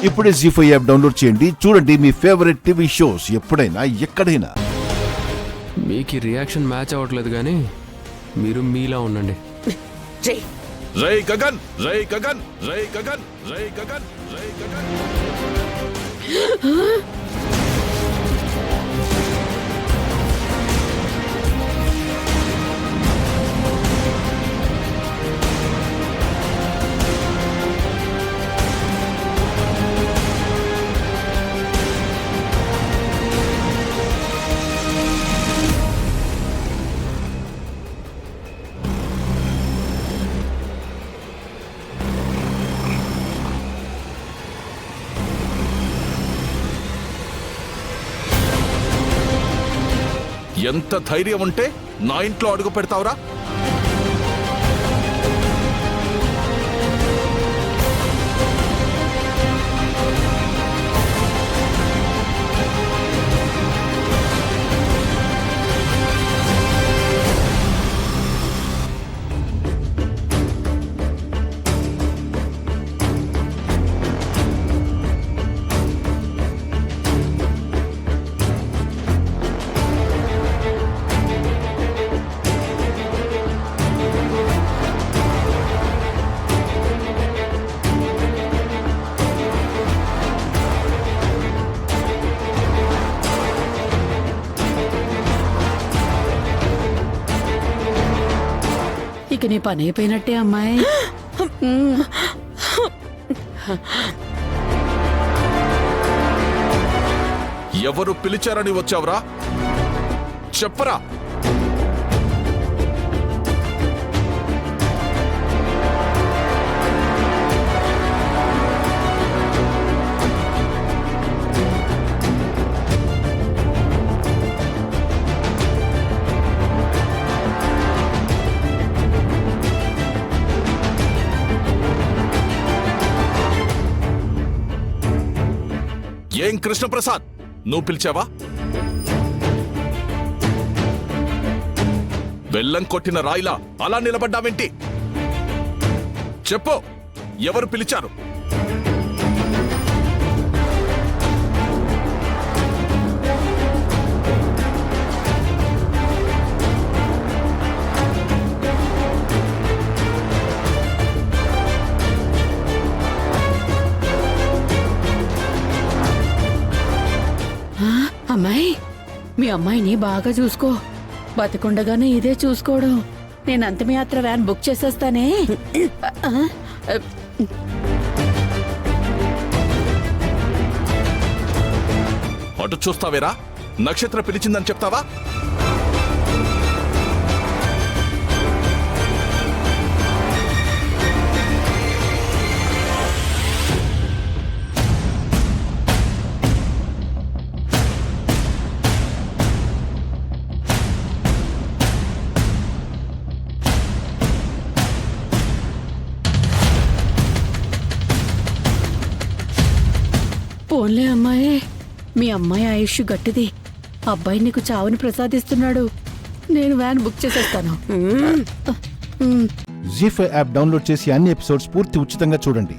ఇప్పుడే జీ5 app download చేయండి. చూడండి మీ ఫేవరెట్ టీవీ షోస్ ఎప్పుడైనా ఎక్కడైనా. మీకు రియాక్షన్ మ్యాచ్ అవ్వట్లేదు కానీ మీరు మీలా ఉండండి. జై గగన్, జై గగన్, జై గగన్, జై గగన్, జై గగన్. ఎంత ధైర్యం ఉంటే నా ఇంట్లో అడుగు పెడతావురా? ఇక నీ పని అయిపోయినట్టే అమ్మాయి. ఎవరు పిలిచారని వచ్చావురా? చెప్పరా? ఏం కృష్ణప్రసాద్, నువ్వు పిలిచావా? బెల్లం కొట్టిన రాయిలా అలా నిలబడ్డావేంటి? చెప్పు, ఎవరు పిలిచారు? అమ్మాయి, మీ అమ్మాయిని బాగా చూసుకో. బతికుండగానే ఇదే చూసుకోవడం. నేను అంతిమయాత్ర వ్యాన్ బుక్ చేసేస్తానే. అటు చూస్తావేరా? నక్షత్ర పిలిచిందని చెప్తావా? పోన్లే అమ్మాయి, మీ అమ్మాయి ఆయుష్ గట్టిది. అబ్బాయి నీకు చావుని ప్రసాదిస్తున్నాడు. నేను వ్యాన్ బుక్ చేసేస్తాను. జీ5 యాప్ డౌన్లోడ్ చేసి అన్ని ఎపిసోడ్స్ పూర్తి ఉచితంగా చూడండి.